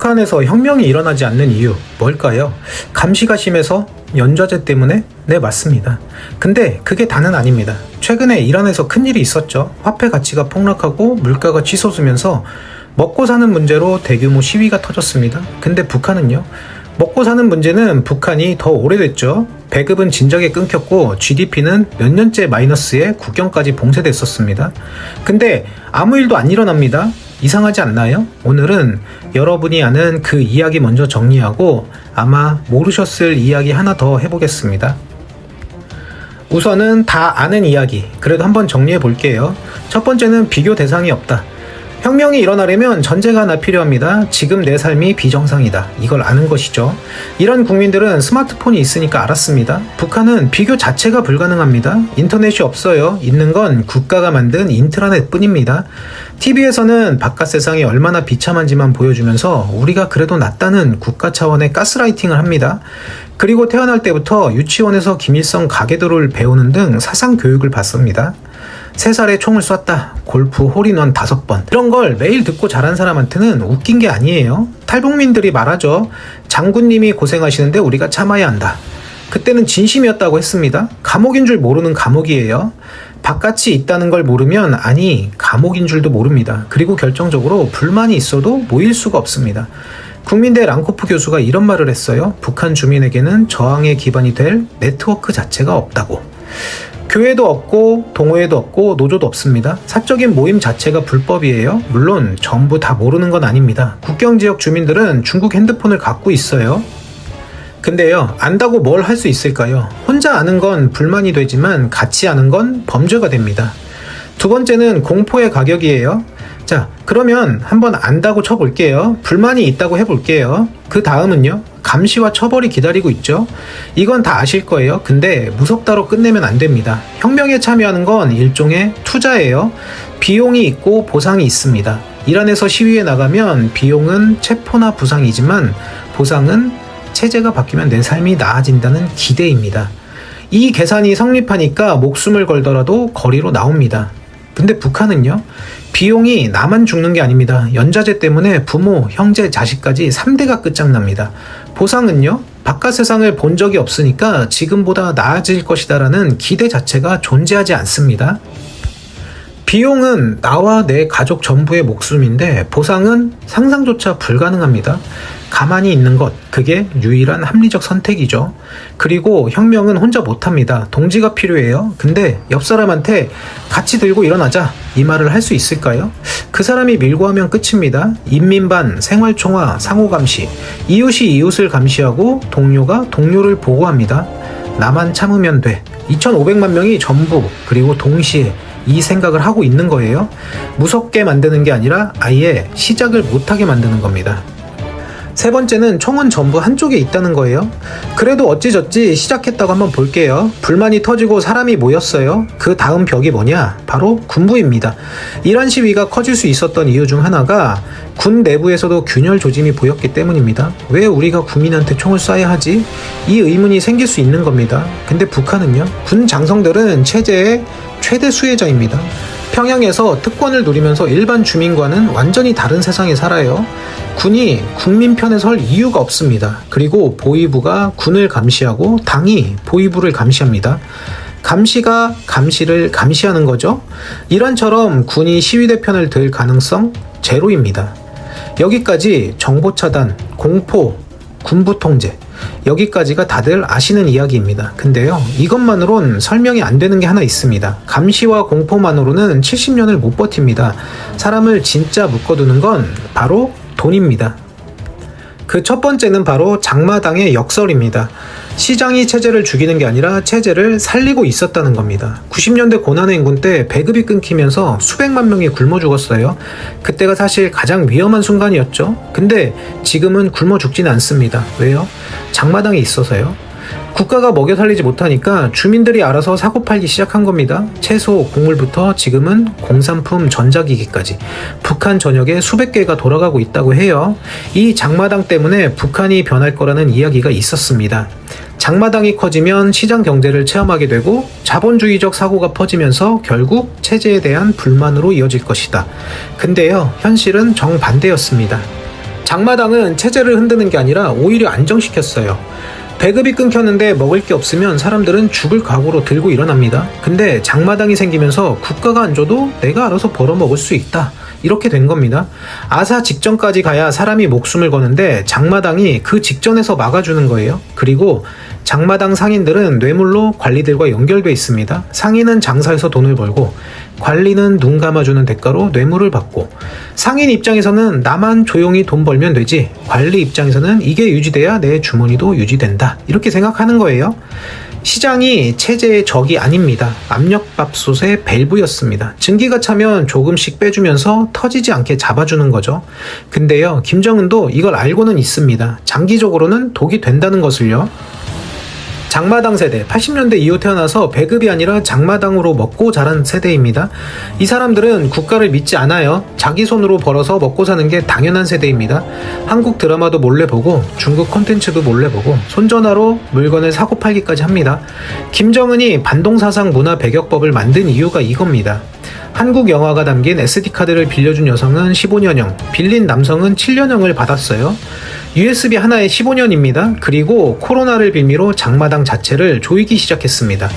북한에서 혁명이 일어나지 않는 이유 뭘까요? 감시가 심해서? 연좌제 때문에? 네, 맞습니다. 근데 그게 다는 아닙니다. 최근에 이란에서 큰일이 있었죠. 화폐 가치가 폭락하고 물가가 치솟으면서 먹고 사는 문제로 대규모 시위가 터졌습니다. 근데 북한은요? 먹고 사는 문제는 북한이 더 오래됐죠. 배급은 진작에 끊겼고 GDP는 몇 년째 마이너스에 국경까지 봉쇄됐었습니다. 근데 아무 일도 안 일어납니다. 이상하지 않나요? 오늘은 여러분이 아는 그 이야기 먼저 정리하고 아마 모르셨을 이야기 하나 더 해보겠습니다. 우선은 다 아는 이야기, 그래도 한번 정리해 볼게요. 첫 번째는 비교 대상이 없다. 혁명이 일어나려면 전제가 하나 필요합니다. 지금 내 삶이 비정상이다. 이걸 아는 것이죠. 이런 국민들은 스마트폰이 있으니까 알았습니다. 북한은 비교 자체가 불가능합니다. 인터넷이 없어요. 있는 건 국가가 만든 인트라넷 뿐입니다. TV에서는 바깥 세상이 얼마나 비참한지만 보여주면서 우리가 그래도 낫다는 국가 차원의 가스라이팅을 합니다. 그리고 태어날 때부터 유치원에서 김일성 가계도를 배우는 등 사상 교육을 받습니다. 3살에 총을 쐈다. 골프 홀인원 5번. 이런 걸 매일 듣고 자란 사람한테는 웃긴 게 아니에요. 탈북민들이 말하죠. 장군님이 고생하시는데 우리가 참아야 한다. 그때는 진심이었다고 했습니다. 감옥인 줄 모르는 감옥이에요. 바깥이 있다는 걸 모르면 아니 감옥인 줄도 모릅니다. 그리고 결정적으로 불만이 있어도 모일 수가 없습니다. 국민대 랑코프 교수가 이런 말을 했어요. 북한 주민에게는 저항의 기반이 될 네트워크 자체가 없다고. 교회도 없고 동호회도 없고 노조도 없습니다. 사적인 모임 자체가 불법이에요. 물론 전부 다 모르는 건 아닙니다. 국경지역 주민들은 중국 핸드폰을 갖고 있어요. 근데요, 안다고 뭘 할 수 있을까요? 혼자 아는 건 불만이 되지만 같이 아는 건 범죄가 됩니다. 두 번째는 공포의 가격이에요. 자, 그러면 한번 안다고 쳐볼게요. 불만이 있다고 해볼게요. 그 다음은요, 감시와 처벌이 기다리고 있죠. 이건 다 아실 거예요. 근데 무섭다로 끝내면 안 됩니다. 혁명에 참여하는 건 일종의 투자예요. 비용이 있고 보상이 있습니다. 이란에서 시위에 나가면 비용은 체포나 부상이지만 보상은 체제가 바뀌면 내 삶이 나아진다는 기대입니다. 이 계산이 성립하니까 목숨을 걸더라도 거리로 나옵니다. 근데 북한은요, 비용이 나만 죽는 게 아닙니다. 연좌제 때문에 부모, 형제, 자식까지 3대가 끝장납니다. 보상은요, 바깥 세상을 본 적이 없으니까 지금보다 나아질 것이다라는 기대 자체가 존재하지 않습니다. 비용은 나와 내 가족 전부의 목숨인데 보상은 상상조차 불가능합니다. 가만히 있는 것, 그게 유일한 합리적 선택이죠. 그리고 혁명은 혼자 못합니다. 동지가 필요해요. 근데 옆 사람한테 같이 들고 일어나자, 이 말을 할 수 있을까요? 그 사람이 밀고 하면 끝입니다. 인민반, 생활총화, 상호감시, 이웃이 이웃을 감시하고 동료가 동료를 보호합니다. 나만 참으면 돼. 2,500만 명이 전부 그리고 동시에 이 생각을 하고 있는 거예요. 무섭게 만드는 게 아니라 아예 시작을 못하게 만드는 겁니다. 세 번째는 총은 전부 한쪽에 있다는 거예요. 그래도 어찌저찌 시작했다고 한번 볼게요. 불만이 터지고 사람이 모였어요. 그 다음 벽이 뭐냐? 바로 군부입니다. 이란 시위가 커질 수 있었던 이유 중 하나가 군 내부에서도 균열 조짐이 보였기 때문입니다. 왜 우리가 국민한테 총을 쏴야 하지? 이 의문이 생길 수 있는 겁니다. 근데 북한은요, 군 장성들은 체제의 최대 수혜자입니다. 평양에서 특권을 누리면서 일반 주민과는 완전히 다른 세상에 살아요. 군이 국민 편에 설 이유가 없습니다. 그리고 보위부가 군을 감시하고 당이 보위부를 감시합니다. 감시가 감시를 감시하는 거죠. 이란처럼 군이 시위대 편을 들 가능성 제로입니다. 여기까지 정보 차단, 공포, 군부 통제, 여기까지가 다들 아시는 이야기입니다. 근데요, 이것만으론 설명이 안 되는 게 하나 있습니다. 감시와 공포만으로는 70년을 못 버팁니다. 사람을 진짜 묶어두는 건 바로 돈입니다. 그 첫 번째는 바로 장마당의 역설입니다. 시장이 체제를 죽이는 게 아니라 체제를 살리고 있었다는 겁니다. 90년대 고난행군 때 배급이 끊기면서 수백만 명이 굶어 죽었어요. 그때가 사실 가장 위험한 순간이었죠. 근데 지금은 굶어 죽진 않습니다. 왜요? 장마당이 있어서요. 국가가 먹여 살리지 못하니까 주민들이 알아서 사고 팔기 시작한 겁니다. 채소, 곡물부터 지금은 공산품, 전자기기까지 북한 전역에 수백 개가 돌아가고 있다고 해요. 이 장마당 때문에 북한이 변할 거라는 이야기가 있었습니다. 장마당이 커지면 시장 경제를 체험하게 되고 자본주의적 사고가 퍼지면서 결국 체제에 대한 불만으로 이어질 것이다. 근데요, 현실은 정반대였습니다. 장마당은 체제를 흔드는 게 아니라 오히려 안정시켰어요. 배급이 끊겼는데 먹을 게 없으면 사람들은 죽을 각오로 들고 일어납니다. 근데 장마당이 생기면서 국가가 안 줘도 내가 알아서 벌어먹을 수 있다. 이렇게 된 겁니다. 아사 직전까지 가야 사람이 목숨을 거는데 장마당이 그 직전에서 막아주는 거예요. 그리고 장마당 상인들은 뇌물로 관리들과 연결돼 있습니다. 상인은 장사해서 돈을 벌고 관리는 눈 감아주는 대가로 뇌물을 받고, 상인 입장에서는 나만 조용히 돈 벌면 되지, 관리 입장에서는 이게 유지돼야 내 주머니도 유지된다, 이렇게 생각하는 거예요. 시장이 체제의 적이 아닙니다. 압력밥솥의 밸브였습니다. 증기가 차면 조금씩 빼주면서 터지지 않게 잡아주는 거죠. 근데요, 김정은도 이걸 알고는 있습니다. 장기적으로는 독이 된다는 것을요. 장마당 세대, 80년대 이후 태어나서 배급이 아니라 장마당으로 먹고 자란 세대입니다. 이 사람들은 국가를 믿지 않아요. 자기 손으로 벌어서 먹고 사는 게 당연한 세대입니다. 한국 드라마도 몰래 보고 중국 콘텐츠도 몰래 보고 손전화로 물건을 사고 팔기까지 합니다. 김정은이 반동사상 문화 배격법을 만든 이유가 이겁니다. 한국 영화가 담긴 SD카드를 빌려준 여성은 15년형, 빌린 남성은 7년형을 받았어요. USB 하나에 15년입니다. 그리고 코로나를 빌미로 장마당 자체를 조이기 시작했습니다.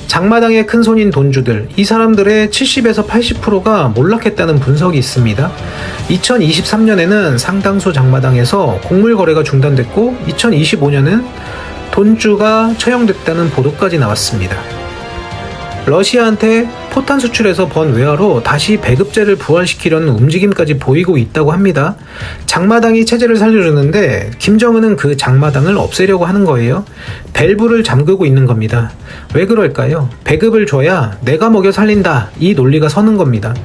장마당의 큰손인 돈주들, 이 사람들의 70에서 80%가 몰락했다는 분석이 있습니다. 2023년에는 상당수 장마당에서 곡물 거래가 중단됐고 2025년은 돈주가 처형됐다는 보도까지 나왔습니다. 러시아한테 포탄 수출해서 번 외화로 다시 배급제를 부활시키려는 움직임까지 보이고 있다고 합니다. 장마당이 체제를 살려주는데 김정은은 그 장마당을 없애려고 하는 거예요. 밸브를 잠그고 있는 겁니다. 왜 그럴까요? 배급을 줘야 내가 먹여 살린다, 이 논리가 서는 겁니다.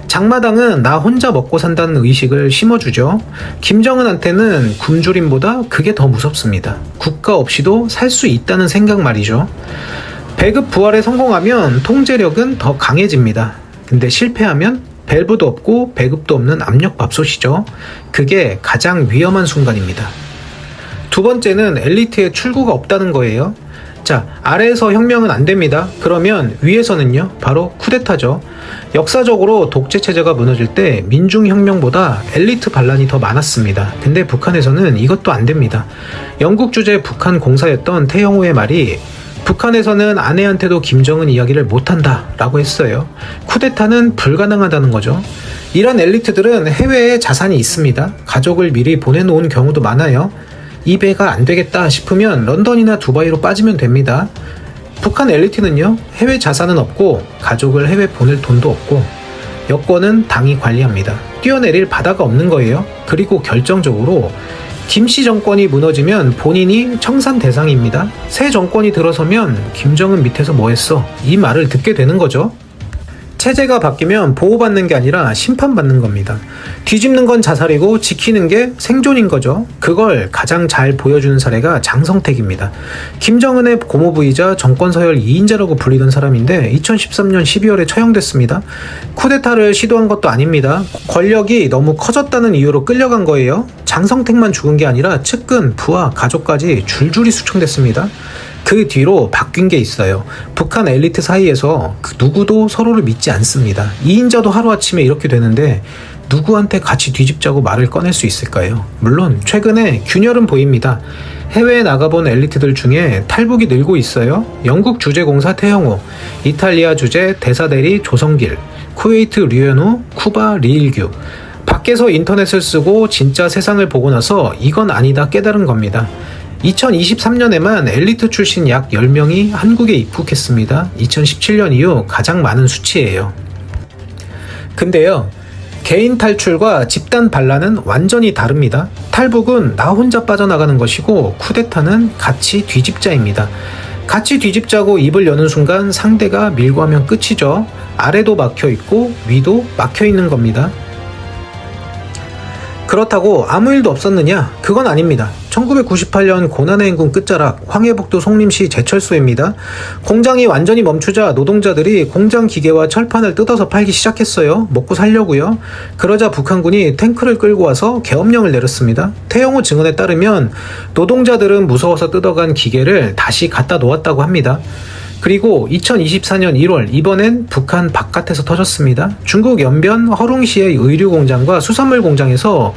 장마당은 나 혼자 먹고 산다는 의식을 심어주죠. 김정은한테는 굶주림보다 그게 더 무섭습니다. 국가 없이도 살 수 있다는 생각 말이죠. 배급 부활에 성공하면 통제력은 더 강해집니다. 근데 실패하면 밸브도 없고 배급도 없는 압력밥솥이죠. 그게 가장 위험한 순간입니다. 두 번째는 엘리트의 출구가 없다는 거예요. 자, 아래에서 혁명은 안 됩니다. 그러면 위에서는요? 바로 쿠데타죠. 역사적으로 독재체제가 무너질 때 민중혁명보다 엘리트 반란이 더 많았습니다. 근데 북한에서는 이것도 안 됩니다. 영국 주재 북한 공사였던 태영호의 말이, 북한에서는 아내한테도 김정은 이야기를 못한다 라고 했어요. 쿠데타는 불가능하다는 거죠. 이런 엘리트들은 해외에 자산이 있습니다. 가족을 미리 보내놓은 경우도 많아요. 이 배가 안 되겠다 싶으면 런던이나 두바이로 빠지면 됩니다. 북한 엘리트는요, 해외 자산은 없고 가족을 해외 보낼 돈도 없고 여권은 당이 관리합니다. 뛰어내릴 바다가 없는 거예요. 그리고 결정적으로 김씨 정권이 무너지면 본인이 청산 대상입니다. 새 정권이 들어서면 김정은 밑에서 뭐 했어? 이 말을 듣게 되는 거죠. 체제가 바뀌면 보호받는 게 아니라 심판받는 겁니다. 뒤집는 건 자살이고 지키는 게 생존인 거죠. 그걸 가장 잘 보여주는 사례가 장성택입니다. 김정은의 고모부이자 정권 서열 2인자라고 불리던 사람인데 2013년 12월에 처형됐습니다. 쿠데타를 시도한 것도 아닙니다. 권력이 너무 커졌다는 이유로 끌려간 거예요. 장성택만 죽은 게 아니라 측근, 부하, 가족까지 줄줄이 수청됐습니다. 그 뒤로 바뀐 게 있어요. 북한 엘리트 사이에서 누구도 서로를 믿지 않습니다. 2인자도 하루아침에 이렇게 되는데 누구한테 같이 뒤집자고 말을 꺼낼 수 있을까요? 물론 최근에 균열은 보입니다. 해외에 나가본 엘리트들 중에 탈북이 늘고 있어요. 영국 주재공사 태영호, 이탈리아 주재 대사대리 조성길, 쿠웨이트 류현우, 쿠바 리일규. 밖에서 인터넷을 쓰고 진짜 세상을 보고 나서 이건 아니다 깨달은 겁니다. 2023년에만 엘리트 출신 약 10명이 한국에 입국했습니다. 2017년 이후 가장 많은 수치예요. 근데요, 개인 탈출과 집단 반란은 완전히 다릅니다. 탈북은 나 혼자 빠져나가는 것이고 쿠데타는 같이 뒤집자입니다. 같이 뒤집자고 입을 여는 순간 상대가 밀고 하면 끝이죠. 아래도 막혀있고 위도 막혀있는 겁니다. 그렇다고 아무 일도 없었느냐? 그건 아닙니다. 1998년 고난의 행군 끝자락 황해북도 송림시 제철소입니다. 공장이 완전히 멈추자 노동자들이 공장 기계와 철판을 뜯어서 팔기 시작했어요. 먹고 살려고요. 그러자 북한군이 탱크를 끌고 와서 계엄령을 내렸습니다. 태영호 증언에 따르면 노동자들은 무서워서 뜯어간 기계를 다시 갖다 놓았다고 합니다. 그리고 2024년 1월 이번엔 북한 바깥에서 터졌습니다. 중국 연변 허룽시의 의류 공장과 수산물 공장에서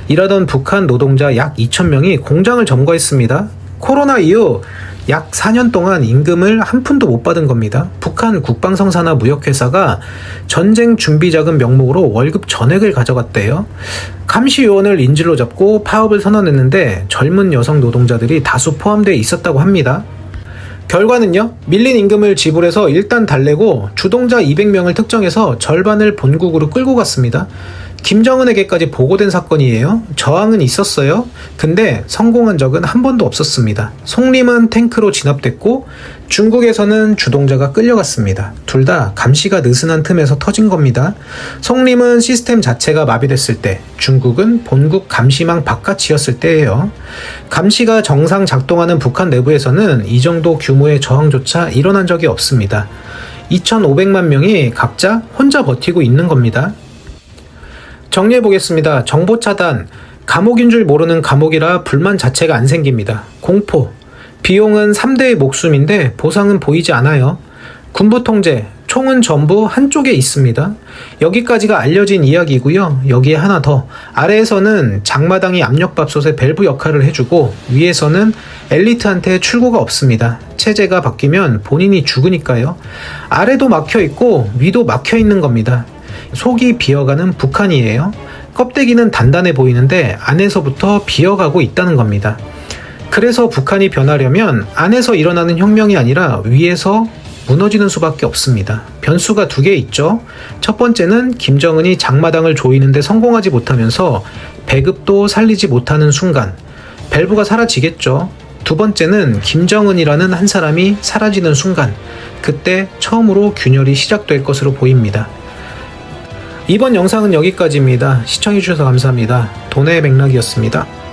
일하던 북한 노동자 약 2,000명이 공장을 점거했습니다. 코로나 이후 약 4년 동안 임금을 한 푼도 못 받은 겁니다. 북한 국방성산화 무역회사가 전쟁 준비자금 명목으로 월급 전액을 가져갔대요. 감시요원을 인질로 잡고 파업을 선언했는데 젊은 여성 노동자들이 다수 포함되어 있었다고 합니다. 결과는요, 밀린 임금을 지불해서 일단 달래고 주동자 200명을 특정해서 절반을 본국으로 끌고 갔습니다. 김정은에게까지 보고된 사건이에요. 저항은 있었어요. 근데 성공한 적은 한 번도 없었습니다. 송림은 탱크로 진압됐고 중국에서는 주동자가 끌려갔습니다. 둘 다 감시가 느슨한 틈에서 터진 겁니다. 송림은 시스템 자체가 마비됐을 때, 중국은 본국 감시망 바깥이었을 때예요. 감시가 정상 작동하는 북한 내부에서는 이 정도 규모의 저항조차 일어난 적이 없습니다. 2,500만 명이 각자 혼자 버티고 있는 겁니다. 정리해보겠습니다. 정보 차단, 감옥인 줄 모르는 감옥이라 불만 자체가 안 생깁니다. 공포, 비용은 3대의 목숨인데 보상은 보이지 않아요. 군부 통제, 총은 전부 한쪽에 있습니다. 여기까지가 알려진 이야기고요. 여기에 하나 더, 아래에서는 장마당이 압력밥솥의 밸브 역할을 해주고 위에서는 엘리트한테 출구가 없습니다. 체제가 바뀌면 본인이 죽으니까요. 아래도 막혀있고 위도 막혀있는 겁니다. 속이 비어가는 북한이에요. 껍데기는 단단해 보이는데 안에서부터 비어가고 있다는 겁니다. 그래서 북한이 변하려면 안에서 일어나는 혁명이 아니라 위에서 무너지는 수밖에 없습니다. 변수가 2개 있죠. 첫 번째는 김정은이 장마당을 조이는데 성공하지 못하면서 배급도 살리지 못하는 순간 밸브가 사라지겠죠. 두 번째는 김정은이라는 한 사람이 사라지는 순간, 그때 처음으로 균열이 시작될 것으로 보입니다. 이번 영상은 여기까지입니다. 시청해주셔서 감사합니다. 돈의 맥락이었습니다.